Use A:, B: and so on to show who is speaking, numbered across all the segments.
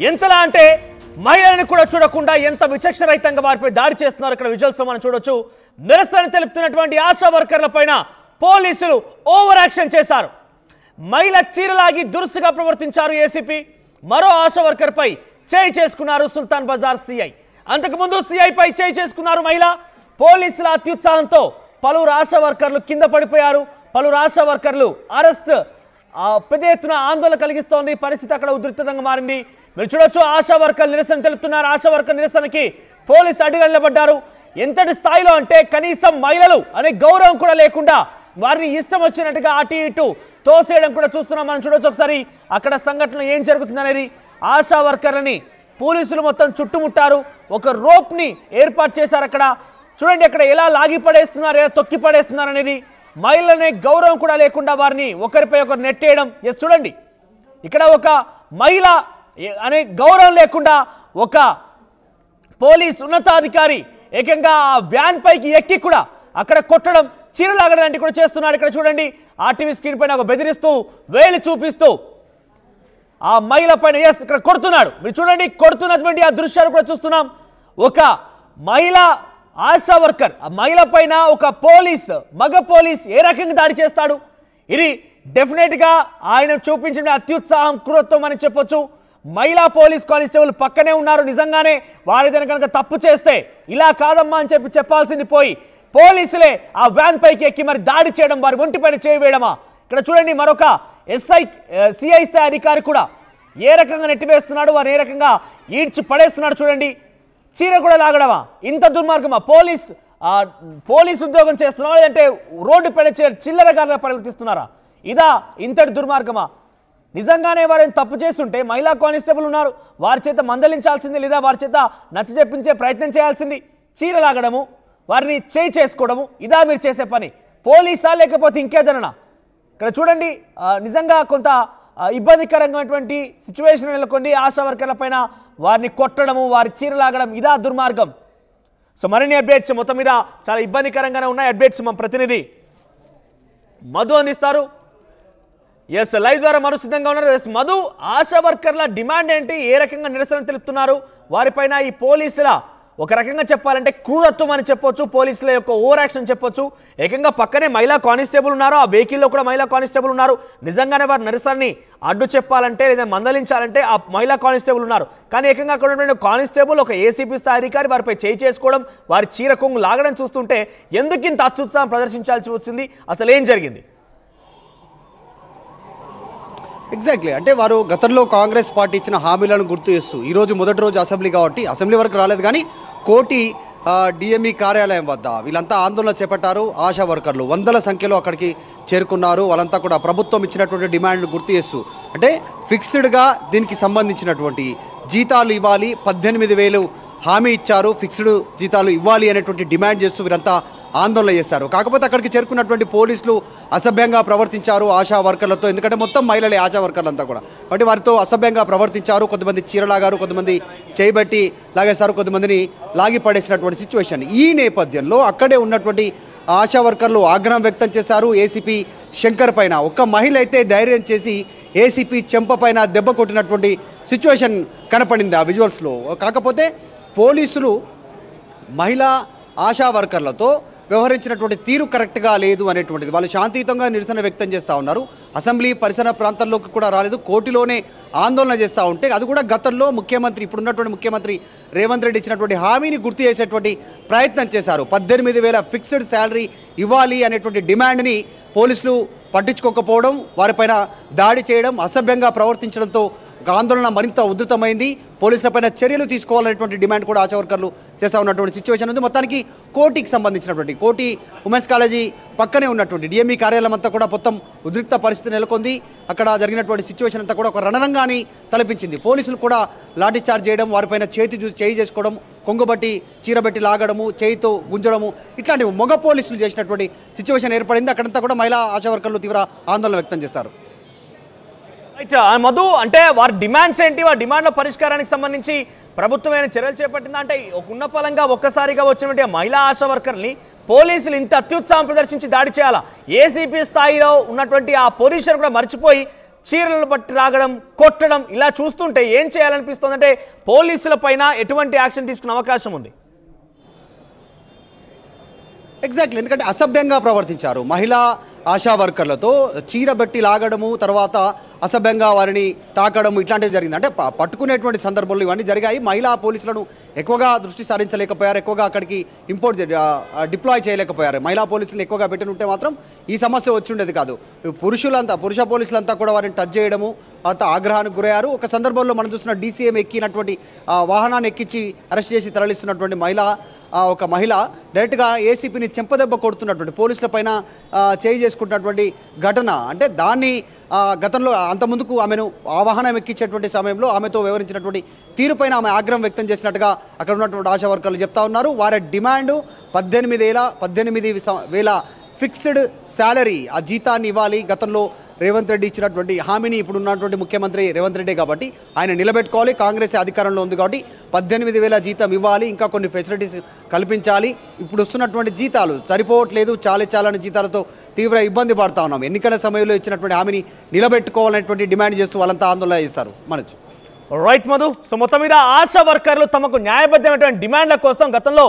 A: ఎంతలా అంటే మహిళలను కూడా చూడకుండా ఎంత విచక్షణరహితంగా వారిపై దాడి చేస్తున్నారు. ఇక్కడ విజువల్స్ లో మనం చూడొచ్చు. నిరసన తెలుపుతున్నటువంటి ఆశా వర్కర్ల పైన పోలీసులు ఓవర్ యాక్షన్ చేశారు. మహిళ చీరలాగి దురుసుగా ప్రవర్తించారు ఏసీపీ. మరో ఆశా వర్కర్ పై చేయి చేసుకున్నారు సుల్తాన్ బజార్ సిఐ. అంతకుముందు సిఐ పై చేయి చేసుకున్నారు మహిళ. పోలీసుల అత్యుత్సాహంతో పలువురు ఆశా వర్కర్లు కింద పడిపోయారు. పలువురు ఆశా వర్కర్లు అరెస్ట్. పెద్ద ఎత్తున ఆందోళన కలిగిస్తోంది. పరిస్థితి అక్కడ ఉద్రిక్తంగా మారింది. మీరు చూడొచ్చు, ఆశా వర్కర్లు నిరసన తెలుపుతున్నారు. ఆశా వర్కర్ నిరసనకి పోలీసు అడ్డుగా నిలబడ్డారు. ఎంతటి స్థాయిలో అంటే కనీసం మహిళలు అనే గౌరవం కూడా లేకుండా వారిని ఇష్టం వచ్చినట్టుగా అటు ఇటు తోసేయడం కూడా చూస్తున్నాం. మనం చూడొచ్చు ఒకసారి అక్కడ సంఘటన ఏం జరుగుతుందనేది. ఆశా వర్కర్లని పోలీసులు మొత్తం చుట్టుముట్టారు. ఒక రోప్ని ఏర్పాటు చేశారు. అక్కడ చూడండి, అక్కడ ఎలా లాగి పడేస్తున్నారు, ఎలా తొక్కి పడేస్తున్నారు అనేది. మహిళలనే గౌరవం కూడా లేకుండా వారిని ఒకరిపై ఒకరు నెట్టేయడం. ఎస్ చూడండి, ఇక్కడ ఒక మహిళ అనే గౌరవం లేకుండా ఒక పోలీస్ ఉన్నతాధికారి ఏకంగా ఆ వ్యాన్ పైకి ఎక్కి కూడా అక్కడ కొట్టడం, చీరలాగడానికి కూడా చేస్తున్నాడు. ఇక్కడ చూడండి, ఆర్టీవీ స్క్రీన్ పైన ఒక బెదిరిస్తూ వేలు చూపిస్తూ ఆ మహిళ పైన ఎస్ ఇక్కడ కొడుతున్నాడు. మీరు చూడండి, కొడుతున్నటువంటి ఆ దృశ్యాలు కూడా చూస్తున్నాం. ఒక మహిళ ఆశా వర్కర్, ఆ మహిళ పైన ఒక పోలీస్, మగ పోలీస్ ఏ రకంగా దాడి చేస్తాడు? ఇది డెఫినెట్గా ఆయన చూపించిన అత్యుత్సాహం, క్రూరత్వం అని చెప్పొచ్చు. మహిళా పోలీస్ కానిస్టేబుల్ పక్కనే ఉన్నారు. నిజంగానే వారిదని కనుక తప్పు చేస్తే ఇలా కాదమ్మా అని చెప్పాల్సింది పోయి పోలీసులే ఆ వ్యాన్ పైకి ఎక్కి మరి దాడి చేయడం, వారి ఒంటిపైన చేయవేయడమా? ఇక్కడ చూడండి, మరొక సిఐ స్థాయి అధికారి కూడా ఏ రకంగా నెట్టివేస్తున్నాడు, వారు ఏ రకంగా ఈడ్చి పడేస్తున్నాడు. చూడండి, చీర కూడా లాగడమా? ఇంత దుర్మార్గమా? పోలీస్ ఉద్యోగం చేస్తున్నారా, లేదంటే రోడ్డు పైన చిల్లరగారుగా ప్రవర్తిస్తున్నారా? ఇదా ఇంతటి దుర్మార్గమా? నిజంగానే వారిని తప్పు చేస్తుంటే మహిళా కానిస్టేబుల్ ఉన్నారు, వారి చేత మందలించాల్సింది, లేదా వారి చేత నచ్చజెప్పించే ప్రయత్నం చేయాల్సింది. చీర లాగడము, వారిని చేయి చేసుకోవడము, ఇదా మీరు చేసే పని? పోలీసా లేకపోతే ఇంకేదన్నా? ఇక్కడ చూడండి, నిజంగా కొంత ఇబ్బందికరమైనటువంటి సిచ్యువేషన్ నెలకొంది. ఆశా వర్కర్ల పైన వారిని కొట్టడము, వారి చీర లాగడం, ఇదా దుర్మార్గం? సో మరిన్ని అప్డేట్స్ మొత్తం మీద చాలా ఇబ్బందికరంగానే ఉన్నాయి. అప్డేట్స్ మా ప్రతినిధి మధు అందిస్తారు. ఎస్, లైవ్ ద్వారా మరో సిద్ధంగా ఉన్నారు. ఎస్ మధు, ఆశా వర్కర్ల డిమాండ్ ఏంటి? ఏ రకంగా నిరసన తెలుపుతున్నారు? వారిపైన ఈ పోలీసుల ఒక రకంగా చెప్పాలంటే క్రూరత్వం అని చెప్పొచ్చు, పోలీసుల యొక్క ఓవర్ యాక్షన్ చెప్పొచ్చు. ఏకంగా పక్కనే మహిళా కానిస్టేబుల్ ఉన్నారు, ఆ వెహికల్లో కూడా మహిళా కానిస్టేబుల్ ఉన్నారు. నిజంగానే వారి నిరసనని అడ్డు చెప్పాలంటే లేదా మందలించాలంటే ఆ మహిళా కానిస్టేబుల్ ఉన్నారు. కానీ ఏకంగా అక్కడ ఉన్నటువంటి కానిస్టేబుల్ ఒక ఏసీపీ స్థాయి అధికారి వారిపై చేయి చేసుకోవడం, వారి చీర కొంగు లాగడం చూస్తుంటే ఎందుకు ఇంత అత్యుత్సాహం ప్రదర్శించాల్సి వచ్చింది? అసలు ఏం జరిగింది?
B: ఎగ్జాక్ట్లీ, అంటే వారు గతంలో కాంగ్రెస్ పార్టీ ఇచ్చిన హామీలను గుర్తు చేస్తూ ఈరోజు మొదటి రోజు అసెంబ్లీ కాబట్టి అసెంబ్లీ వరకు రాలేదు, కానీ కోటి డిఎంఈ కార్యాలయం వద్ద వీళ్ళంతా ఆందోళన చేపట్టారు. ఆశా వర్కర్లు వందల సంఖ్యలో అక్కడికి చేరుకున్నారు. వాళ్ళంతా కూడా ప్రభుత్వం ఇచ్చినటువంటి డిమాండ్ గుర్తు చేస్తూ, అంటే ఫిక్స్డ్గా దీనికి సంబంధించినటువంటి జీతాలు ఇవ్వాలి, 18,000 హామీ ఇచ్చారు, ఫిక్స్డ్ జీతాలు ఇవ్వాలి అనేటువంటి డిమాండ్ చేస్తూ వీరంతా ఆందోళన చేశారు. కాకపోతే అక్కడికి చేరుకున్నటువంటి పోలీసులు అసభ్యంగా ప్రవర్తించారు ఆశా వర్కర్లతో. ఎందుకంటే మొత్తం మహిళలే ఆశా వర్కర్లంతా కూడా, కాబట్టి వారితో అసభ్యంగా ప్రవర్తించారు. కొంతమంది చీరలాగారు, కొంతమంది చేయబట్టి లాగేశారు, కొంతమందిని లాగి పడేసినటువంటి సిచ్యువేషన్. ఈ నేపథ్యంలో అక్కడే ఉన్నటువంటి ఆశా వర్కర్లు ఆగ్రహం వ్యక్తం చేశారు ఏసీపీ శంకర్ పైన. ఒక్క మహిళ అయితే ధైర్యం చేసి ఏసీపీ చెంప పైన దెబ్బ కొట్టినటువంటి సిచ్యువేషన్ కనపడింది ఆ విజువల్స్లో. కాకపోతే పోలీసులు మహిళా ఆశా వర్కర్లతో వ్యవహరించినటువంటి తీరు కరెక్ట్గా లేదు అనేటువంటిది. వాళ్ళు శాంతియుతంగా నిరసన వ్యక్తం చేస్తూ ఉన్నారు. అసెంబ్లీ పరిసర ప్రాంతాల్లోకి కూడా రాలేదు, కోర్టులోనే ఆందోళన చేస్తూ ఉంటే అది కూడా గతంలో ముఖ్యమంత్రి, ఇప్పుడున్నటువంటి ముఖ్యమంత్రి రేవంత్ రెడ్డి ఇచ్చినటువంటి హామీని గుర్తు చేసేటువంటి ప్రయత్నం చేశారు. 18,000 ఫిక్స్డ్ శాలరీ ఇవ్వాలి అనేటువంటి డిమాండ్ని పోలీసులు పట్టించుకోకపోవడం, వారిపైన దాడి చేయడం, అసభ్యంగా ప్రవర్తించడంతో ఆందోళన మరింత ఉధృతమైంది. పోలీసులపైన చర్యలు తీసుకోవాలనేటువంటి డిమాండ్ కూడా ఆశా వర్కర్లు చేస్తూ ఉన్నటువంటి సిచ్యువేషన్ ఉంది. మొత్తానికి కోటికి సంబంధించినటువంటి కోటి ఉమెన్స్ కాలేజీ పక్కనే ఉన్నటువంటి డిఎంఈ కార్యాలయం అంతా కూడా మొత్తం ఉద్రిక్త పరిస్థితి నెలకొంది. అక్కడ జరిగినటువంటి సిచ్యువేషన్ అంతా కూడా ఒక రణరంగాన్ని తలపించింది. పోలీసులు కూడా లాఠీ చార్జ్ చేయడం, వారిపైన చేయి చేసుకోవడం, కొంగుబట్టి చీరబట్టి లాగడము, చేయితో గుంజడము, ఇట్లాంటి మగ పోలీసులు చేసినటువంటి సిచ్యువేషన్ ఏర్పడింది. అక్కడంతా కూడా మహిళా ఆశా వర్కర్లు తీవ్ర ఆందోళన వ్యక్తం చేశారు.
A: మధు, అంటే వారి డిమాండ్స్ ఏంటి? వారి డిమాండ్ల పరిష్కారానికి సంబంధించి ప్రభుత్వమైన చర్యలు చేపట్టిందా? అంటే ఉన్న పలంగా ఒక్కసారిగా వచ్చినటువంటి మహిళా ఆశా వర్కర్ని పోలీసులు ఇంత అత్యుత్సాహం ప్రదర్శించి దాడి చేయాలా? ఏసీపీ స్థాయిలో ఉన్నటువంటి ఆ పొజిషన్ కూడా మర్చిపోయి చీరలను బట్టి రాగడం, కొట్టడం ఇలా చూస్తుంటే ఏం చేయాలనిపిస్తుందంటే పోలీసుల పైన ఎటువంటి యాక్షన్ తీసుకునే అవకాశం ఉంది?
B: ఎగ్జాక్ట్లీ, ఎందుకంటే అసభ్యంగా ప్రవర్తించారు. మహిళా ఆశా వర్కర్లతో చీరబెట్టి లాగడము, తర్వాత అసభ్యంగా వారిని తాకడము ఇట్లాంటివి జరిగింది. అంటే పట్టుకునేటువంటి సందర్భంలో ఇవన్నీ జరిగాయి. మహిళా పోలీసులను ఎక్కువగా దృష్టి సారించలేకపోయారు, ఎక్కువగా అక్కడికి డిప్లాయ్ చేయలేకపోయారు. మహిళా పోలీసులను ఎక్కువగా పెట్టినుంటే మాత్రం ఈ సమస్య వచ్చి ఉండేది కాదు. పురుష పోలీసులంతా కూడా వారిని టచ్ చేయడము, అంత ఆగ్రహానికి గురయ్యారు. ఒక సందర్భంలో మనం చూస్తున్న డీసీఎం ఎక్కినటువంటి వాహనాన్ని ఎక్కించి అరెస్ట్ చేసి తరలిస్తున్నటువంటి ఒక మహిళ డైరెక్ట్గా ఏసీపీని చెంపదెబ్బ కొడుతున్నటువంటి, పోలీసుల పైన చేయి చేసుకుంటున్నటువంటి ఘటన. అంటే దాన్ని గతంలో అంతకుముందుకు ఆమెను ఆ వాహనం ఎక్కించేటువంటి సమయంలో ఆమెతో వివరించినటువంటి తీరుపైన ఆమె ఆగ్రహం వ్యక్తం చేసినట్టుగా అక్కడ ఉన్నటువంటి ఆశా వర్కర్లు చెప్తా ఉన్నారు. వారి డిమాండు 18,000 ఫిక్స్డ్ శాలరీ, ఆ జీతాన్ని ఇవ్వాలి. గతంలో రేవంత్ రెడ్డి ఇచ్చినటువంటి హామీని ఇప్పుడు ఉన్నటువంటి ముఖ్యమంత్రి రేవంత్ రెడ్డి కాబట్టి ఆయన నిలబెట్టుకోవాలి. కాంగ్రెస్ అధికారంలో ఉంది కాబట్టి 18,000 జీతం ఇవ్వాలి, ఇంకా కొన్ని ఫెసిలిటీస్ కల్పించాలి. ఇప్పుడు వస్తున్నటువంటి జీతాలు సరిపోవట్లేదు, చాలని జీతాలతో తీవ్ర ఇబ్బంది పడుతూ ఉన్నాం. ఎన్నికల సమయంలో ఇచ్చినటువంటి హామీని నిలబెట్టుకోవాలనేటువంటి డిమాండ్ చేస్తూ వాళ్ళంతా ఆందోళన చేస్తారు. మనసు
A: రైట్ మధు. సో మొత్తం మీద ఆశా వర్కర్లు తమకు న్యాయబద్ధమైనటువంటి డిమాండ్ల కోసం గతంలో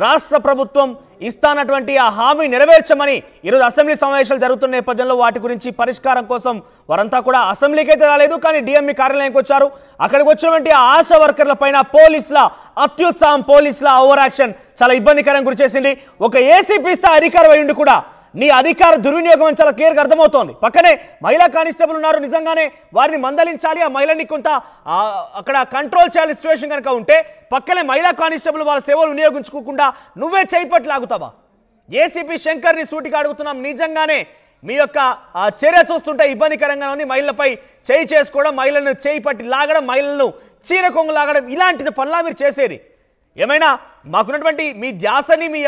A: రాష్ట్ర ప్రభుత్వం ఇస్తానటువంటి ఆ హామీ నెరవేర్చమని ఈరోజు అసెంబ్లీ సమావేశాలు జరుగుతున్న నేపథ్యంలో వాటి గురించి పరిష్కారం కోసం వారంతా కూడా అసెంబ్లీకి అయితే రాలేదు, కానీ డిఎంఈ కార్యాలయానికి వచ్చారు. అక్కడికి వచ్చినటువంటి ఆ ఆశా వర్కర్ల పైన పోలీసుల అత్యుత్సాహం, పోలీసుల ఓవర్ యాక్షన్ చాలా ఇబ్బందికరంగా గురిచేసింది. ఒక ఏసీపీ స్థాయి అధికారి అయ్యుండి కూడా నీ అధికార దుర్వినియోగం చాలా క్లియర్గా అర్థమవుతోంది. పక్కనే మహిళా కానిస్టేబుల్ ఉన్నారు, నిజంగానే వారిని మందలించాలి, ఆ మహిళని కొంత అక్కడ కంట్రోల్ చేయాలి సిచ్యువేషన్ కనుక ఉంటే పక్కనే మహిళా కానిస్టేబుల్ వాళ్ళ సేవలు వినియోగించుకోకుండా నువ్వే చేయిపట్టి లాగుతావా? ఏసీపీ శంకర్ని సూటిగా అడుగుతున్నాం, నిజంగానే మీ యొక్క చర్య చూస్తుంటే ఇబ్బందికరంగా ఉంది. మహిళలపై చేయి చేసుకోవడం, మహిళలను చేయి పట్టి లాగడం, మహిళలను చీర కొంగు లాగడం, ఇలాంటి పనులా మీరు చేసేది? ఏమైనా మాకున్నటువంటి మీ ధ్యాసని మీ